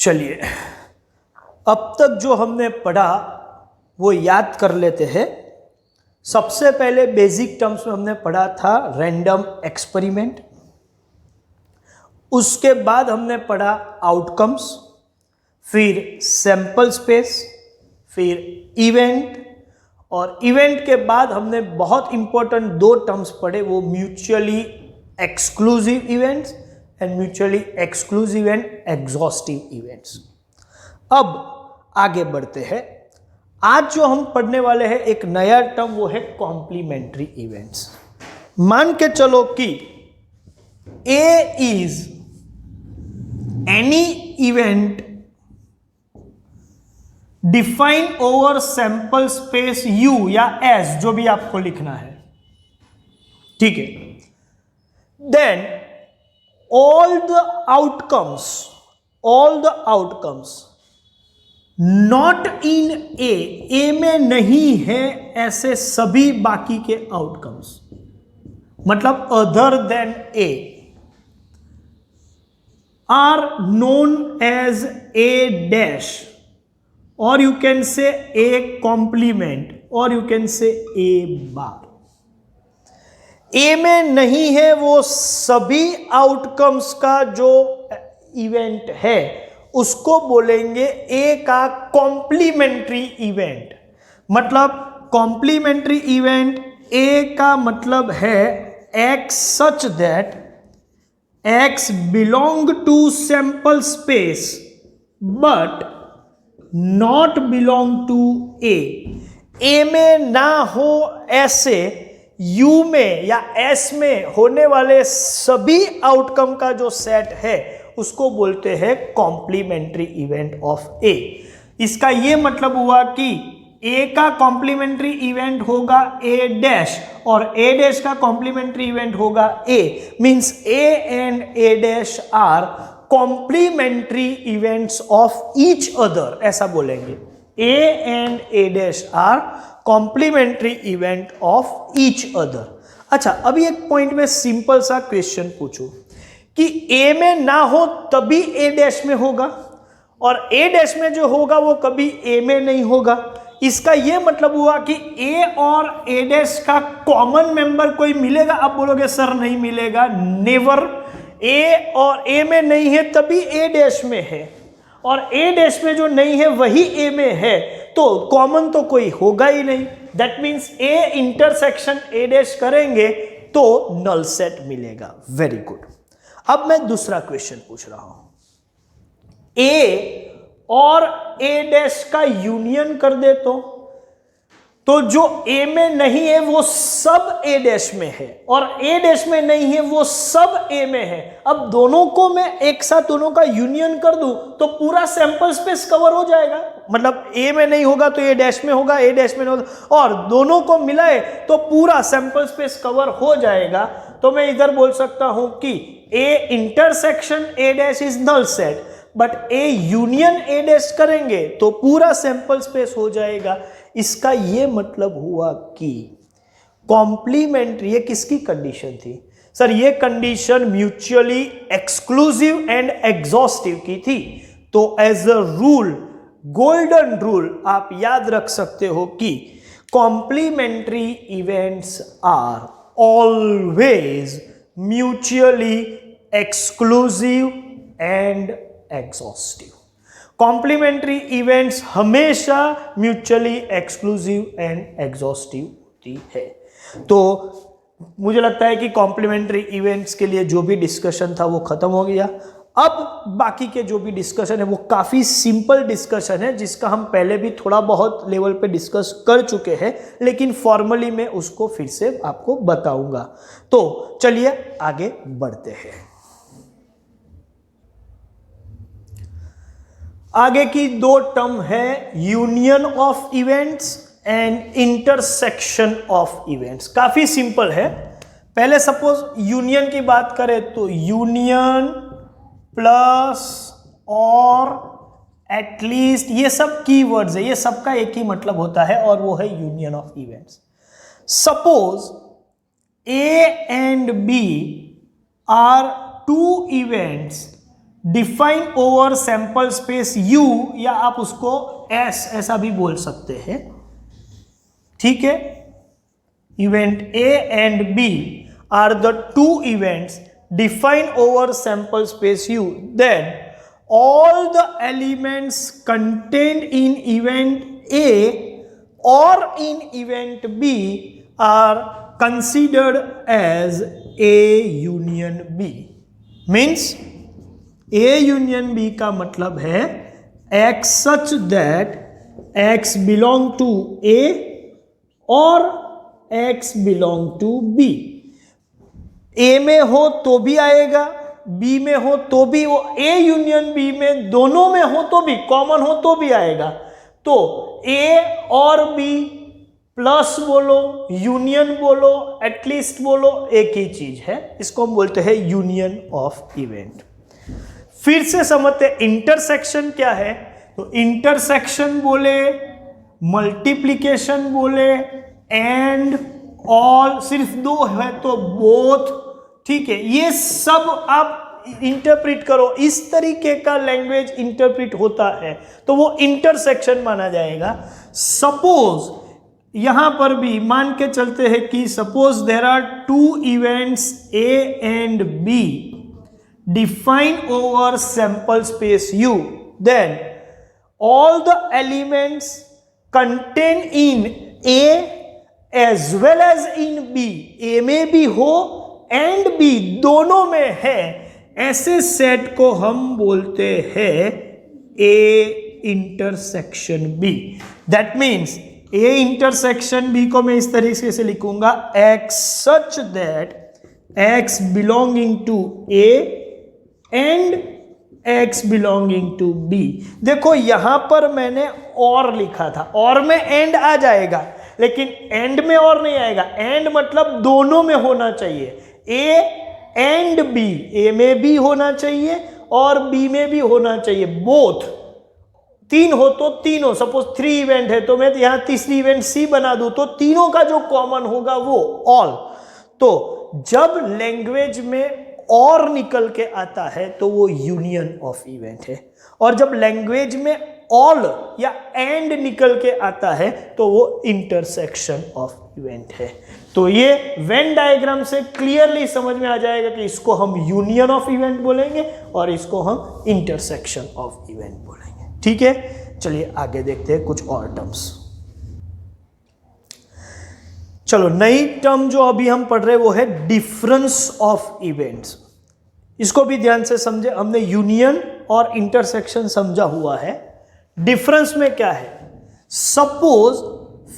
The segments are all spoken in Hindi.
चलिए, अब तक जो हमने पढ़ा वो याद कर लेते हैं। सबसे पहले बेसिक टर्म्स में हमने पढ़ा था रैंडम एक्सपेरिमेंट, उसके बाद हमने पढ़ा आउटकम्स, फिर सैंपल स्पेस, फिर इवेंट, और इवेंट के बाद हमने बहुत इंपॉर्टेंट दो टर्म्स पढ़े, वो mutually exclusive events and mutually exclusive and exhaustive events. अब आगे बढ़ते हैं। आज जो हम पढ़ने वाले हैं एक नया टर्म, वो है कॉम्प्लीमेंट्री इवेंट्स। मान के चलो कि A is any event define over sample space U या एस, जो भी आपको लिखना है, ठीक है। Then all the outcomes not in A में नहीं है ऐसे सभी बाकी के आउटकम्स, मतलब other than A, are known as A dash, और you can say A complement, और यू कैन से ए बार। ए में नहीं है वो सभी आउटकम्स का जो इवेंट है उसको बोलेंगे ए का कॉम्प्लीमेंट्री इवेंट। मतलब कॉम्प्लीमेंट्री इवेंट ए का मतलब है x such that x belong to sample space but not belong to A में ना हो ऐसे यू में या एस में होने वाले सभी आउटकम का जो सेट है उसको बोलते हैं कॉम्प्लीमेंट्री इवेंट ऑफ ए। इसका ये मतलब हुआ कि ए का कॉम्प्लीमेंट्री इवेंट होगा ए डैश, और ए डैश का कॉम्प्लीमेंट्री इवेंट होगा A, means A and A dash are complementary events of each other, ऐसा बोलेंगे। A and A dash are complementary event of each other. अच्छा, अभी एक पॉइंट में सिंपल सा क्वेश्चन पूछूं कि ए में ना हो तभी ए डैश में होगा, और ए डैश में जो होगा वो कभी ए में नहीं होगा। इसका ये मतलब हुआ कि ए और ए डैश का कॉमन मेंबर कोई मिलेगा? आप बोलोगे सर नहीं मिलेगा, नेवर। ए और ए में नहीं है तभी ए डैश में है, और ए डैश में जो नहीं है वही ए में है, तो कॉमन तो कोई होगा ही नहीं। That means A intersection A dash करेंगे तो नल सेट मिलेगा। Very good. अब मैं दूसरा क्वेश्चन पूछ रहा हूं। ए और ए डैश का यूनियन कर दे तो जो ए में नहीं है वो सब ए डैश में है, और ए डैश में नहीं है वो सब ए में है। अब दोनों को मैं एक साथ दोनों का यूनियन कर दूं तो पूरा सैंपल स्पेस कवर हो जाएगा। मतलब ए में नहीं होगा तो ए डैश में होगा, ए डैश में नहीं होगा, और दोनों को मिलाए तो पूरा सैंपल स्पेस कवर हो जाएगा। तो मैं इधर बोल सकता हूं कि A intersection A dash is null set, but A union A dash करेंगे तो पूरा सैंपल स्पेस हो जाएगा। इसका ये मतलब हुआ कि कॉम्प्लीमेंट्री, ये किसकी कंडीशन थी सर? ये condition mutually exclusive and exhaustive की थी। तो as a rule, golden rule आप याद रख सकते हो कि complementary events are always mutually exclusive and exhaustive. Complementary events हमेशा म्यूचुअली एक्सक्लूसिव एंड एग्जॉस्टिव होती है। तो मुझे लगता है कि कॉम्प्लीमेंट्री इवेंट्स के लिए जो भी डिस्कशन था वो खत्म हो गया। अब बाकी के जो भी डिस्कशन है वो काफ़ी सिंपल डिस्कशन है, जिसका हम पहले भी थोड़ा बहुत लेवल पे डिस्कस कर चुके हैं, लेकिन फॉर्मली मैं उसको फिर से आपको बताऊंगा। तो चलिए आगे बढ़ते हैं। आगे की दो टर्म है union of events and intersection of events. काफी सिंपल है। पहले सपोज यूनियन की बात करें तो यूनियन प्लस और एटलीस्ट, ये सब कीवर्ड्स है, ये सबका एक ही मतलब होता है और वो है union of events. Suppose A and B are two events define over sample space U, या आप उसको S ऐसा भी बोल सकते हैं, ठीक है। Event A and B are the two events define over sample space U, then all the elements contained in event A or in event B are considered as A union B. Means A union B का मतलब है X such that X belong to A और X belong to B. A में हो तो भी आएगा, बी में हो तो भी, वो ए यूनियन बी में दोनों में हो तो भी, कॉमन हो तो भी आएगा। तो ए और बी प्लस बोलो, यूनियन बोलो, एटलीस्ट बोलो, एक ही चीज है, इसको हम बोलते हैं यूनियन ऑफ इवेंट। फिर से समझते इंटरसेक्शन क्या है। तो इंटरसेक्शन बोले, मल्टीप्लीकेशन बोले, एंड, ऑल, सिर्फ दो है तो बोथ, ठीक है। ये सब आप इंटरप्रिट करो, इस तरीके का लैंग्वेज इंटरप्रिट होता है तो वो इंटरसेक्शन माना जाएगा। सपोज यहां पर भी मान के चलते हैं कि suppose there are two events A and B define over sample space U, then all the elements contain in A as well as in B, A में भी हो एंड B दोनों में है, ऐसे सेट को हम बोलते हैं A intersection B। That means A intersection B को मैं इस तरीके से लिखूंगा, X such that X belonging to A and X belonging to B। देखो यहां पर मैंने और लिखा था, और में एंड आ जाएगा, लेकिन एंड में और नहीं आएगा। एंड मतलब दोनों में होना चाहिए, A एंड B, A में भी होना चाहिए और B में भी होना चाहिए, बोथ। तीन हो तो तीनों, सपोज 3 इवेंट है तो मैं यहां तीसरी इवेंट C बना दूं तो तीनों का जो कॉमन होगा वो ऑल। तो जब लैंग्वेज में और निकल के आता है तो वो यूनियन ऑफ इवेंट है, और जब लैंग्वेज में ऑल या एंड निकल के आता है तो वो इंटरसेक्शन ऑफ इवेंट है। तो ये वेन डायग्राम से क्लियरली समझ में आ जाएगा कि इसको हम यूनियन ऑफ इवेंट बोलेंगे और इसको हम इंटरसेक्शन ऑफ इवेंट बोलेंगे, ठीक है। चलिए आगे देखते हैं कुछ और टर्म्स। चलो नई टर्म जो अभी हम पढ़ रहे हैं वो है डिफरेंस ऑफ इवेंट्स। इसको भी ध्यान से समझे, हमने यूनियन और इंटरसेक्शन समझा हुआ है। डिफरेंस में क्या है, सपोज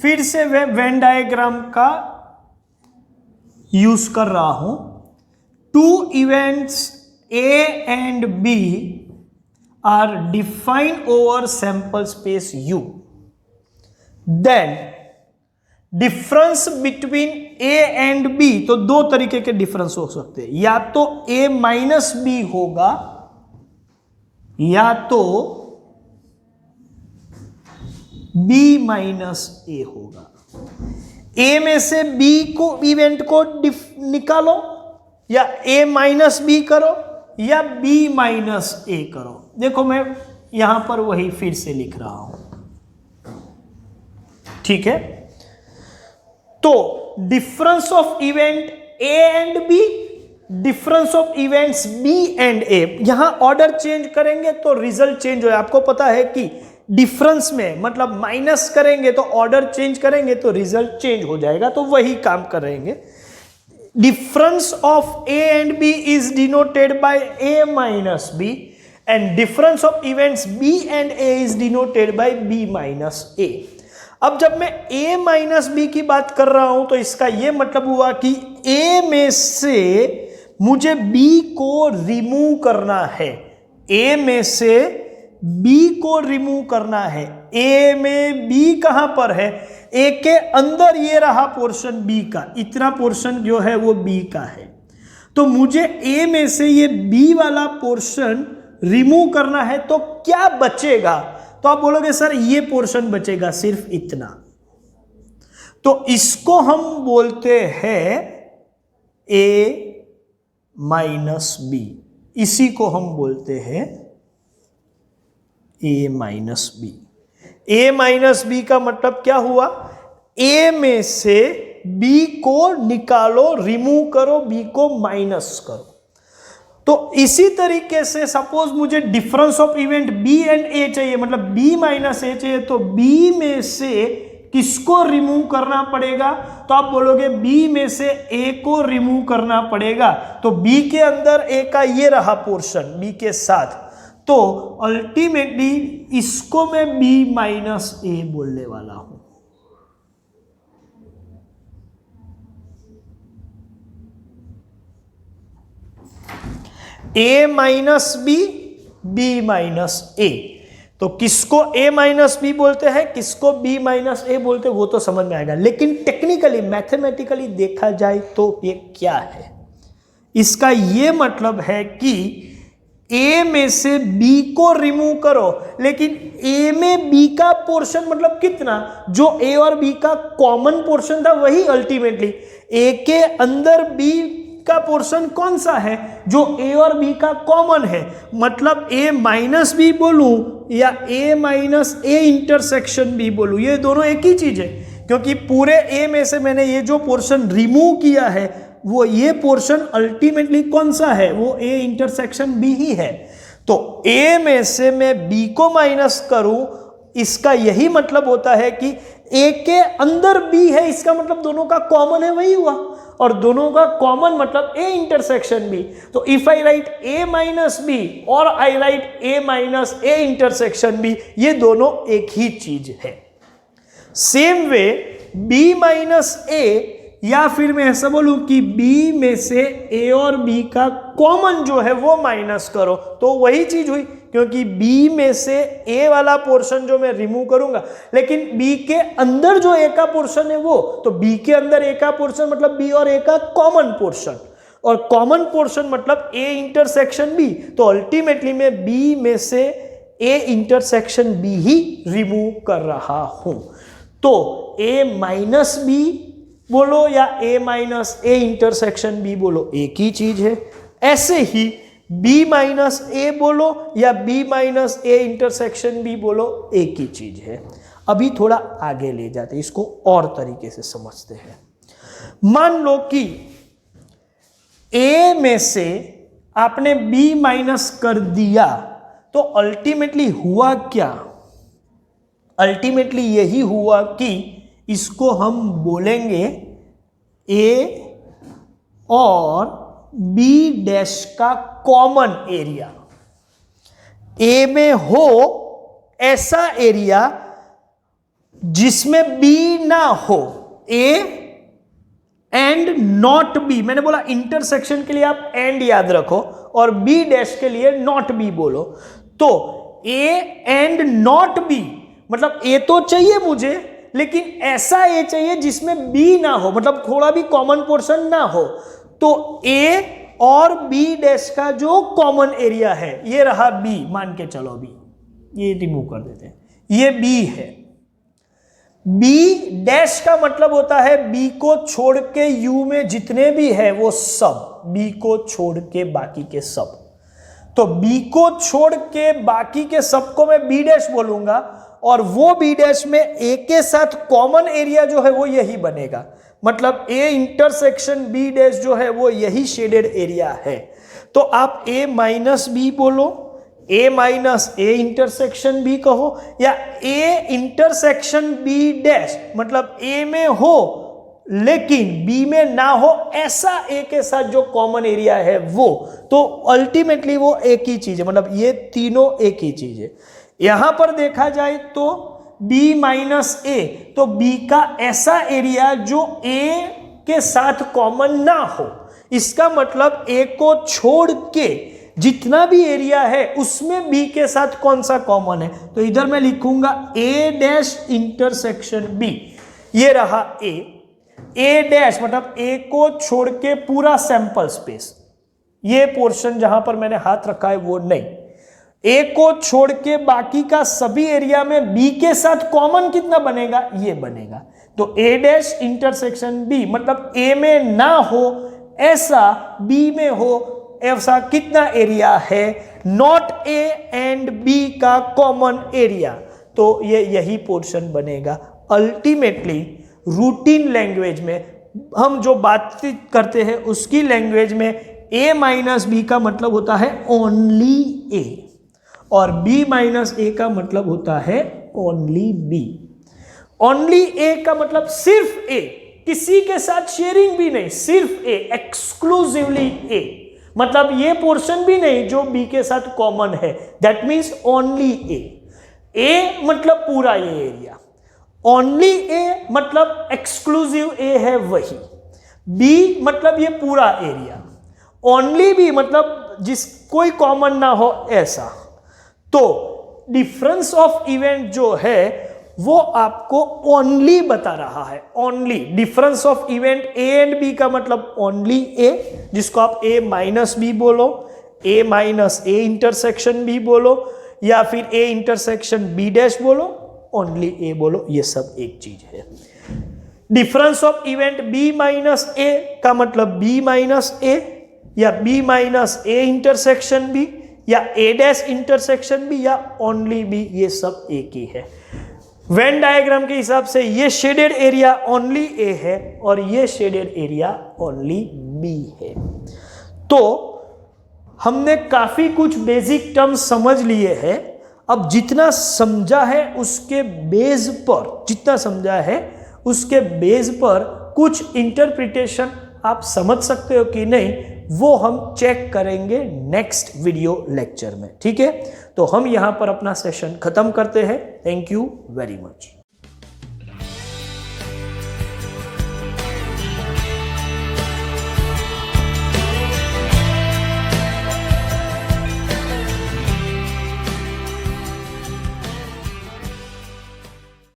फिर से वेन डायग्राम का यूज कर रहा हूं, two events A and B are define over sample space U, then difference between A and B, तो दो तरीके के डिफरेंस हो सकते हैं, या तो A माइनस B होगा या तो B माइनस A होगा। A में से B को इवेंट को निकालो, या A माइनस B करो या B माइनस A करो। देखो मैं यहां पर वही फिर से लिख रहा हूं, ठीक है। तो difference of event A and B, difference of events B and A, यहां ऑर्डर चेंज करेंगे तो रिजल्ट चेंज हो। आपको पता है कि डिफरेंस में मतलब माइनस करेंगे तो ऑर्डर चेंज करेंगे तो रिजल्ट चेंज हो जाएगा, तो वही काम करेंगे। Difference of A and B is denoted by A minus B and difference of events B and A is denoted by B minus A। अब जब मैं A माइनस B की बात कर रहा हूं तो इसका यह मतलब हुआ कि A में से मुझे B को रिमूव करना है, A में से B को रिमूव करना है। A में B कहां पर है, A के अंदर ये रहा पोर्शन B का, इतना पोर्शन जो है वो B का है। तो मुझे A में से ये B वाला पोर्शन रिमूव करना है, तो क्या बचेगा? तो आप बोलोगे सर ये पोर्शन बचेगा, सिर्फ इतना। तो इसको हम बोलते हैं A माइनस B। इसी को हम बोलते हैं a minus B. a minus B का मतलब क्या हुआ, a में से b को निकालो, रिमूव करो, b को माइनस करो। तो इसी तरीके से सपोज मुझे difference of event b and a चाहिए, मतलब b माइनस a चाहिए, तो b में से किसको रिमूव करना पड़ेगा, तो आप बोलोगे b में से a को रिमूव करना पड़ेगा। तो b के अंदर a का ये रहा पोर्शन b के साथ, तो अल्टीमेटली इसको मैं b माइनस a बोलने वाला हूं। a minus b minus a, तो किसको a माइनस बी बोलते हैं, किसको b माइनस a बोलते हैं, वो तो समझ में आएगा। लेकिन टेक्निकली मैथमेटिकली देखा जाए तो ये क्या है, इसका ये मतलब है कि a में से b को रिमूव करो, लेकिन a में b का पोर्शन मतलब कितना, जो a और b का कॉमन पोर्शन था वही अल्टीमेटली a के अंदर b का पोर्शन कौन सा है, जो a और b का कॉमन है। मतलब a माइनस बी बोलूं या a minus a intersection b बोलूं, ये दोनों एक ही चीज है, क्योंकि पूरे a में से मैंने ये जो पोर्शन रिमूव किया है वो ये पोर्शन अल्टीमेटली कौन सा है, वो a इंटरसेक्शन b ही है। तो a में से मैं b को माइनस करूं, इसका यही मतलब होता है कि a के अंदर b है, इसका मतलब दोनों का कॉमन है वही हुआ, और दोनों का कॉमन मतलब a इंटरसेक्शन b। तो if I write a minus B और I write a minus a intersection b, ये दोनों एक ही चीज है। Same way b minus a, या फिर मैं ऐसा बोलूं कि b में से a और b का कॉमन जो है वो माइनस करो, तो वही चीज हुई, क्योंकि b में से a वाला पोर्शन जो मैं रिमूव करूंगा, लेकिन b के अंदर जो a का पोर्शन है वो, तो b के अंदर a का पोर्शन मतलब b और a का कॉमन पोर्शन, और कॉमन पोर्शन मतलब a इंटरसेक्शन b, तो अल्टीमेटली मैं b में से a intersection b he remove कर रहा हूं। तो a माइनस b बोलो या a minus a intersection b बोलो, एक ही चीज है। ऐसे ही b माइनस a बोलो या b minus a intersection b बोलो, एक ही चीज है। अभी थोड़ा आगे ले जाते हैं, इसको और तरीके से समझते हैं। मान लो कि a में से आपने b माइनस कर दिया, तो अल्टीमेटली हुआ क्या, अल्टीमेटली यही हुआ कि इसको हम बोलेंगे a और b डैश का कॉमन एरिया। a में हो ऐसा एरिया जिसमें b ना हो, a एंड नॉट b, मैंने बोला इंटरसेक्शन के लिए आप एंड याद रखो और b डैश के लिए नॉट b बोलो। तो a एंड नॉट b मतलब a तो चाहिए मुझे, लेकिन ऐसा a चाहिए जिसमें b ना हो, मतलब थोड़ा भी कॉमन पोर्शन ना हो। तो a और b डैश का जो कॉमन एरिया है, ये रहा b, मान के चलो b, ये रिमूव कर देते हैं, ये b है। b डैश का मतलब होता है b को छोड़ के u में जितने भी है वो सब, b को छोड़ के बाकी के सब। तो b को छोड़ के बाकी के सबको मैं b डैश बोलूंगा, और वो b डैश में a के साथ कॉमन एरिया जो है वो यही बनेगा, मतलब a इंटरसेक्शन b डैश जो है वो यही शेडेड एरिया है। तो आप a माइनस b बोलो, a minus a intersection b कहो, या a इंटरसेक्शन b डैश मतलब a में हो लेकिन b में ना हो ऐसा a के साथ जो कॉमन एरिया है वो, तो अल्टीमेटली वो एक ही चीज है, मतलब ये तीनों एक ही चीज है। यहां पर देखा जाए तो b माइनस a, तो b का ऐसा एरिया जो a के साथ कॉमन ना हो, इसका मतलब a को छोड़ के जितना भी एरिया है उसमें b के साथ कौन सा कॉमन है, तो इधर मैं लिखूंगा a डैश इंटरसेक्शन b, ये रहा a डैश मतलब a को छोड़ के पूरा सैंपल स्पेस, ये पोर्शन जहां पर मैंने हाथ रखा है वो नहीं, a को छोड़ के बाकी का सभी एरिया में b के साथ कॉमन कितना बनेगा, ये बनेगा। तो a डैश इंटरसेक्शन b मतलब a में ना हो ऐसा b में हो ऐसा कितना एरिया है नॉट ए एंड बी का कॉमन एरिया, तो ये यही पोर्शन बनेगा। अल्टीमेटली रूटीन लैंग्वेज में हम जो बातचीत करते हैं उसकी लैंग्वेज में a माइनस बी का मतलब होता है ओनली a और b माइनस a का मतलब होता है ओनली b। ओनली a का मतलब सिर्फ a, किसी के साथ शेयरिंग भी नहीं, सिर्फ a, एक्सक्लूसिवली a, मतलब ये पोर्शन भी नहीं जो b के साथ कॉमन है, दैट मीन्स ओनली a मतलब पूरा ये एरिया, ओनली a मतलब एक्सक्लूसिव a है वही, b मतलब ये पूरा एरिया, ओनली b मतलब जिस कोई कॉमन ना हो ऐसा। तो डिफरेंस ऑफ इवेंट जो है वो आपको ओनली बता रहा है, only difference of event a and b का मतलब ओनली a, जिसको आप a माइनस b बोलो, a minus a intersection b बोलो, या फिर a इंटरसेक्शन b डैश बोलो, ओनली a बोलो, ये सब एक चीज है। Difference of event b minus a का मतलब b माइनस a या b minus a intersection b या a डैश इंटरसेक्शन b या ओनली b, ये सब एक ही है। वेन डायग्राम के हिसाब से ये शेडेड एरिया ओनली a है और ये शेडेड एरिया ओनली b है। तो हमने काफी कुछ बेसिक टर्म्स समझ लिए हैं। अब जितना समझा है उसके बेस पर, जितना समझा है उसके बेस पर कुछ इंटरप्रिटेशन आप समझ सकते हो कि नहीं, वो हम चेक करेंगे नेक्स्ट वीडियो लेक्चर में। ठीक है, तो हम यहां पर अपना सेशन खत्म करते हैं। Thank you very much.